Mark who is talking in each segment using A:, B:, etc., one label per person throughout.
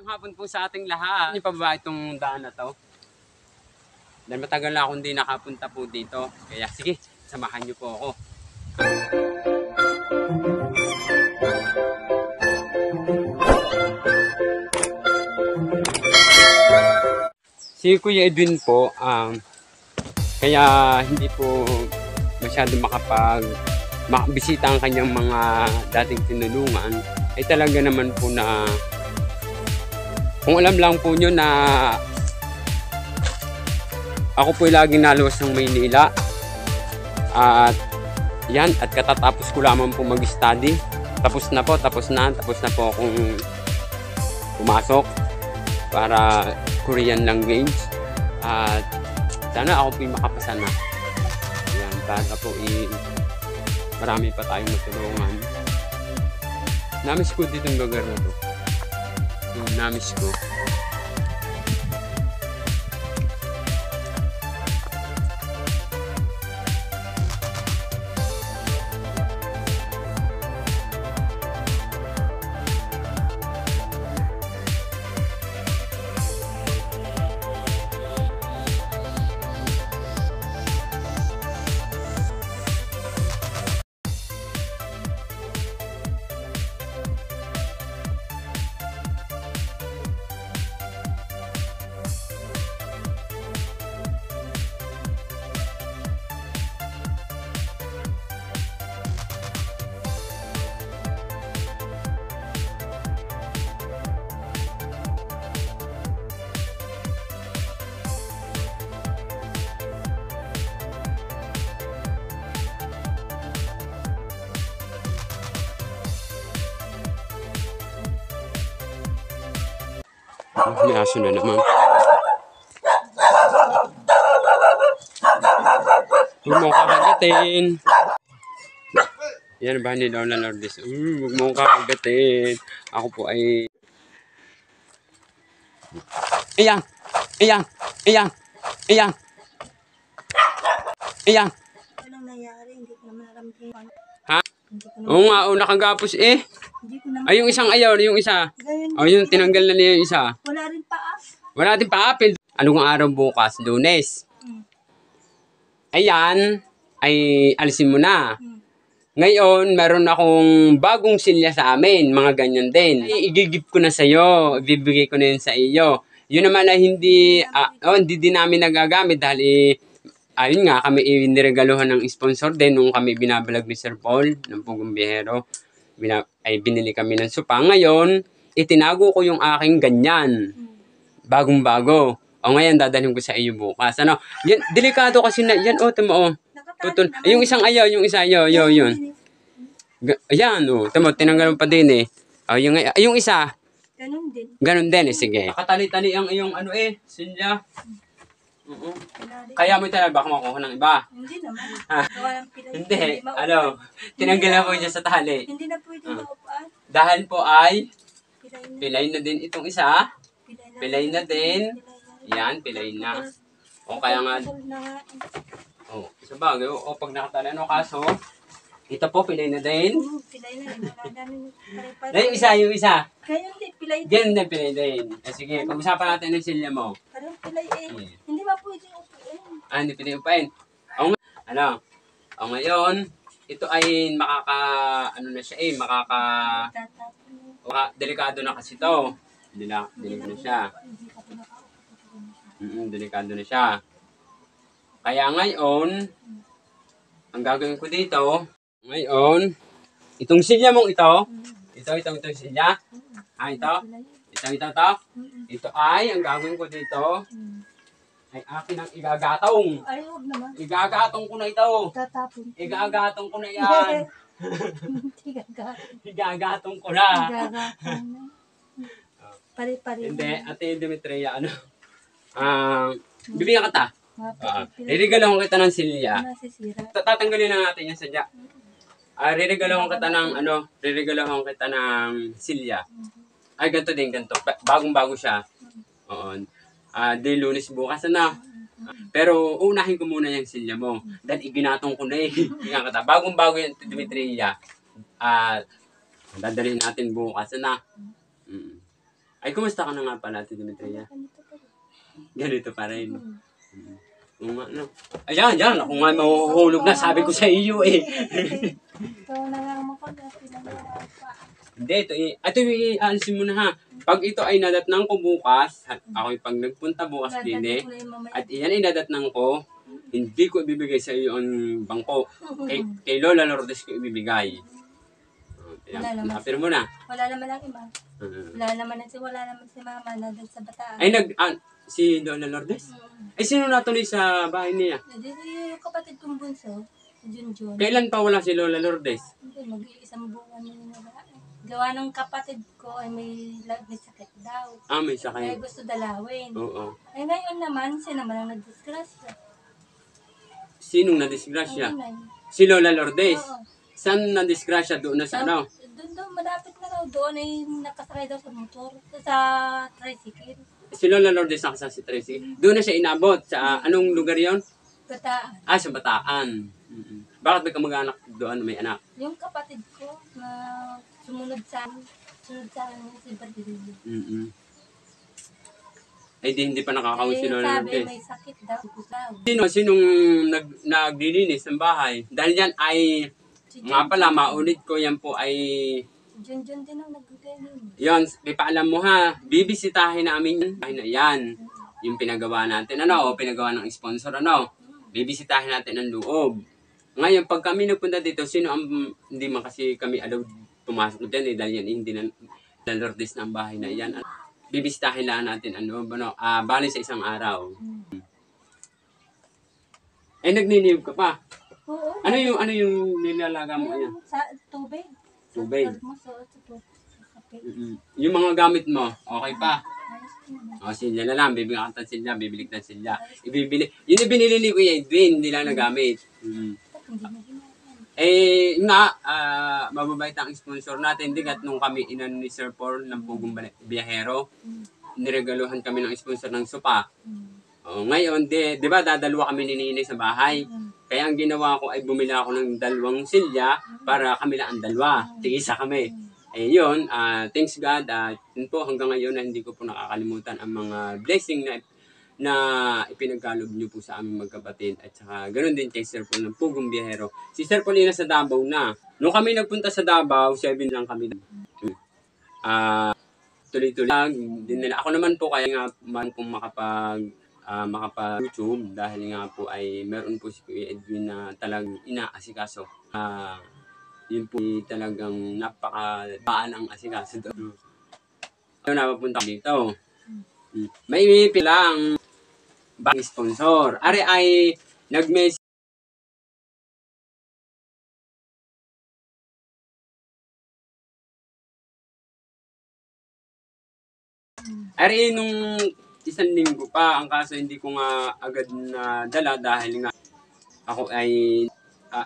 A: hapon po sa ating lahat. Hindi pa ba itong daan na to? Dahil matagal na akong hindi nakapunta po dito. Kaya sige, samahan niyo po ako. Si Kuya Edwin po, kaya hindi po masyado makabisita ang kanyang mga dating tinulungan, ay talaga naman po na kung alam lang po nyo na ako po laging naluwas ng Maynila at yan, at katatapos ko lamang po mag-study. Tapos na po akong pumasok para Korean language at sana ako po makapasa na. Yan, para po marami pa tayong matulungan. Namiss ko dito yung lugar na to. Namiss ko. May aso na naman. Huwag mong kakagatin. Yan ba ni Lola Lourdes? Huwag mong kakagatin. Ako po ay... Iyang! Iyang! Iyang! Iyang! Iyang!
B: Anong nangyari? Hindi ko naman alam.
A: Ha? Oo nga, nakagapos eh. Ay, yung isang ayaw, yung isa. O, yung tinanggal na niya yung isa.
B: Wala rin paa.
A: Wala din pa-apil. Anong araw bukas? Lunes. Ayan, ay alisin mo na. Ngayon, meron akong bagong silya sa amin. Mga ganyan din. Igigip ko na sa'yo. Ibibigay ko na yun sa iyo. Yun naman ay hindi din namin nagagamit dahil ayun nga, kami iniregaluhan ng sponsor din nung kami binabalag ni Sir Paul ng Pugong Biyahero. Ay binili kami ng sopa. Ngayon, itinago ko yung aking ganyan. Bagong-bago. O ngayon, dadalhin ko sa iyo bukas. Ano? Yan, delikado kasi na. Yan, tamo, tutun. Ay, yung isang ayaw, yung isa ayaw, yun. Ayan, tamo, tinanggal mo pa din eh. Yung isa.
B: Ganun din.
A: Ganun din eh, sige. Katali-tali ang iyong silya. Kaya mo talaga baka makuha ng iba.
B: Hindi naman.
A: Hindi, tinanggal na po niya sa tali.
B: Hindi na pwede maupaan.
A: Dahil po ay, pilay na din itong isa. Pilay na din. Yan, pilay na. O kaya nga, sa bagay, pag nakatali, kaso, ito po, pilay na din.
B: Pilay na din.
A: Yung isa.
B: Kaya hindi, pilay din.
A: Ganun din, pilay din. Sige, pag-usapan natin ng silya mo.
B: Parang pilay eh. Hindi ba pwede upuin?
A: Hindi pwede upain. Ngayon, ito ay delikado na kasi ito. Delikado na siya. Delikado na siya. Kaya ngayon, ang gagawin ko dito, ngayon, itong silya mong itong silya, ito ay, ang gagawin ko dito, ay akin ang igagatong.
B: Ay, huwag naman.
A: Igagatong ko na ito.
B: Tatapon.
A: Igagatong ko na yan. Igagatong ko na.
B: Igagatong na. Pari-pari.
A: Hindi, Ate Demetria, bibigyan kita. Ririgalawan kita ng silya. Tatanggalin na natin yung silya. Ririgalawan kita ng silya. Ay, ganito din, ganito. Bagong-bago siya. Oo. Di Lunes bukas Pero unahin ko muna yung silya mo. Dahil iginatong ko na eh. Bagong-bago yung Demetria. Dadalhin natin bukas Ay, kumusta ka na nga pala, Ate Demetria?
B: Ganito pa rin.
A: Ganito pa rin.
B: Hmm.
A: Oo nga, no? Ayan. Ako nga mahuhulog na. Sabi ko sa iyo eh.
B: So, nangangaman ko na pinangarap pa.
A: Hindi, ito ialisin mo na ha. Pag ito ay nadatnang ko bukas, ako pag nagpunta bukas din eh, at iyan ay nadatnang ko, hindi ko ibibigay sa iyo ang bangko. Kay Lola Lourdes ko ibibigay.
B: Wala naman.
A: Nakapir mo na.
B: Wala naman ang iba. Wala naman si mama na doon sa Bataan.
A: Ay, si Lola Lourdes? Ay, sino natuloy sa bahay niya?
B: Hindi, yung kapatid kong bunso, Junjun.
A: Kailan pa wala si Lola Lourdes?
B: Hindi, mag-iisang buwan na yun. Gawa ng kapatid ko ay may sakit daw.
A: Ah, may
B: Kaya
A: sakit.
B: gusto dalawin.
A: Oo.
B: Ay ngayon naman, siya naman ang nagdisgrasya.
A: Sinong nadisgrasya?
B: Ang inay.
A: Si Lola Lourdes.
B: Oo.
A: Saan nadisgrasya? Doon na sa ano?
B: Doon, malapit na raw. Doon ay nakasakay daw sa motor. Sa tricycle.
A: Si Lola Lourdes nakasa si Tracy. Doon na siya inabot. Sa anong lugar yon?
B: Bataan.
A: Ah, sa Bataan. Bakit may kamag-anak doon may anak?
B: Yung kapatid ko na sumunod sa amin si Badilio.
A: Ay, hindi pa nakakawin si Lola
B: Sabi,
A: Lourdes.
B: may sakit daw.
A: Sinong naglilinis ng bahay? Dahil yan ay, nga pala, maulit ko, yan po ay,
B: Junjun din ang naglilinis.
A: yan, ipaalam mo ha, bibisitahin namin yan. Ay na yan, yung pinagawa natin, o pinagawa ng sponsor, bibisitahin natin ang loob. Ngayon, pag kami nagpunta dito, sino ang, hindi man kasi kami allowed pumasok dyan dahil yan, hindi na, Lourdes ng bahay na yan. Bibisitahin lang natin, bali sa isang araw. Eh, nagniniyog ka pa.
B: Oo.
A: Ano yung nilalaga mo yan?
B: Sa tubig.
A: Tubig.
B: Sa kape.
A: Yung mga gamit mo, okay pa?
B: Ayos ko naman.
A: O, silya na lang. Bibigyan ka ng silya, bibilik ng silya. Yun yung binili ni Kuya Edwin, hindi lang nagamit.
B: Hindi na ginagawa.
A: Eh, mababait ang sponsor natin. Digat nung kami inan ni Sir Paul ng Pugong Biyahero, niregaluhan kami ng sponsor ng sopa. O, ngayon, di ba dadalawa kami ni Ninay sa bahay? Kaya ang ginawa ko ay bumili ako ng 2 silya para kami lang ang 2. Tigisa kami. Eh yun, thanks God, yun po hanggang ngayon na hindi ko po nakakalimutan ang mga blessing na ipinagkaloob niyo po sa aming magkapatid. At saka ganoon din kay Sir Paul ng Pugong Biyahero. Si Sir Paul na sa Davao na. Nung kami nagpunta sa Davao, 7 lang kami. Tuloy-tuloy lang. Ako naman po kaya nga man pong makapa-YouTube dahil nga po ay meron po si Kuya Edwin na talagang inaasikaso. Yun po talagang napaka-baan ang asikaso doon. Napapunta dito. May pilang bang sponsor. Ari ay nag-message. Ari nung isang linggo pa, ang kaso hindi ko nga agad na dala dahil nga ako ay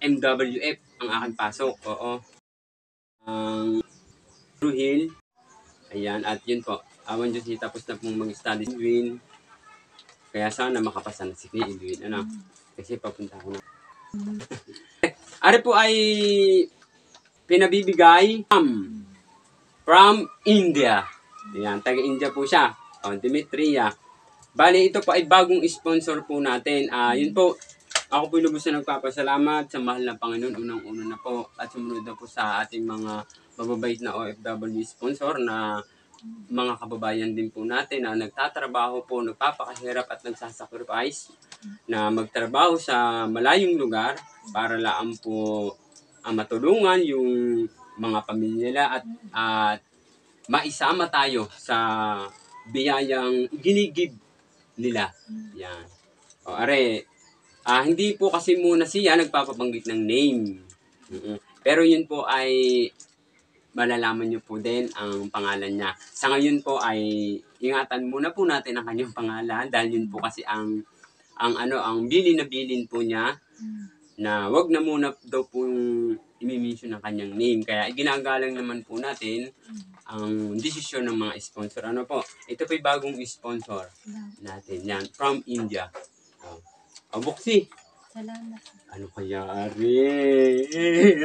A: MWF ang aking pasok. Oo. Ruhil. Ayan, at yun po. Awan Diyos, tapos na pong mag-study Edwin. Kaya sana makapasa na si Edwin. Kasi papunta ko na. Ari po ay pinabibigay from India. Ayan, taga-India po siya. Demetria. Bali, ito po ay bagong sponsor po natin. Yun po, ako po lubos na nagpapasalamat sa mahal na Panginoon. Unang-una na po at sumunod na po sa ating mga mababait na OFW sponsor na mga kababayan din po natin na nagtatrabaho po, nagpapakahirap at nagsasacrifice na magtrabaho sa malayong lugar para lang po matulungan yung mga pamilya nila at maisama tayo sa biyayang ginigib nila. Yan. O, are, hindi po kasi muna siya nagpapabanggit ng name. Pero yun po ay malalaman nyo po din ang pangalan niya. Sa ngayon po ay ingatan muna po natin ang kanyang pangalan dahil yun po kasi ang bilin na bilin po niya na wag na muna daw po i-mention ang kanyang name. Kaya ginagalang naman po natin ang desisyon ng mga sponsor. Ano po? Ito po yung bagong sponsor natin. Yan, from India. Buksi.
B: Salamat.
A: Ano kaya, Ari?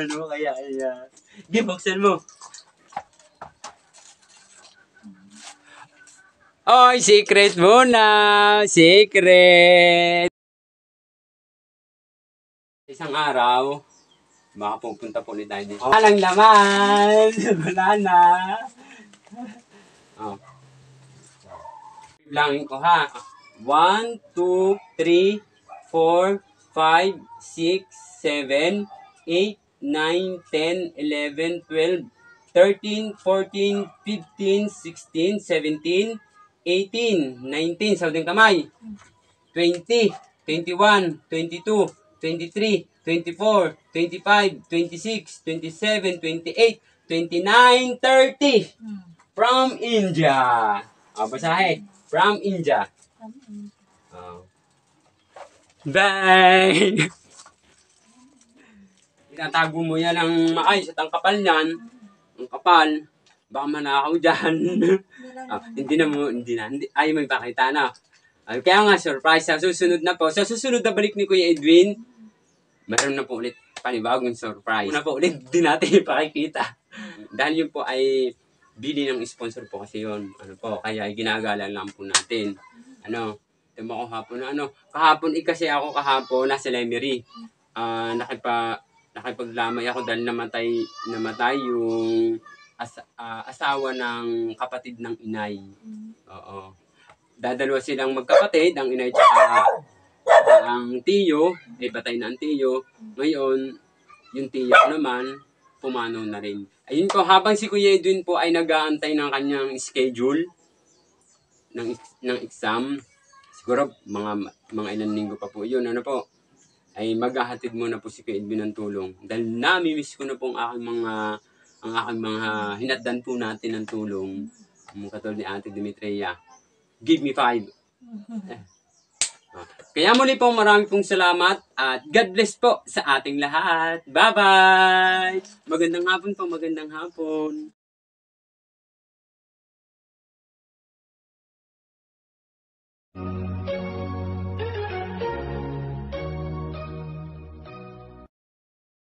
A: Ano kaya? Di, buksan mo. Oy, secret muna. Secret. Isang araw, baka pupunta po ulit tayo dito. Walang laman. Wala na. Oh. Bilangin ko ha. 1, 2, 3, 4, 5, 6, 7, 8, 9, 10, 11, 12, 13, 14, 15, 16, 17, 18, 19, sa uling kamay. 20, 21, 22, 23, 24, 25, 26, 27, 28, 29, 30. From India. Basahin. From India. Bye! Itatago mo yan ng maayos at ang kapal niyan. Ang kapal. Baka manakaw dyan. Hindi, ayaw mo ipakita na. Kaya nga, surprise. Sa susunod na po. Sa susunod na balik ni Kuya Edwin, meron na po ulit panibagong surprise. Una po ulit, di natin ipakikita. Dahil yun po ay bili ng sponsor po kasi yun. Kaya ginagala lang po natin. Ito mo kahapon kahapon kasi ako kahapon nasa Lemery. Nakipaglamay ako dahil namatay yung asawa ng kapatid ng inay. Oo. Dadalawa silang magkapatid, ang inay tsaka ang tiyo, ay patay na ang tiyo. Ngayon, yung tiyo naman, pumanaw na rin. Ayun po, habang si Kuya Edwin po ay nag-aantay ng kanyang schedule ng exam, siguro mga ilang linggo pa po yun, ay maghahatid muna po si Kuya Edwin ng tulong. Dahil nami-miss ko na po ang aking mga hinatdan po natin ng tulong. Katulad ni Ate Demetria. Give me 5. Kaya muli po marami pong salamat at God bless po sa ating lahat. Bye-bye! Magandang hapon po, magandang hapon.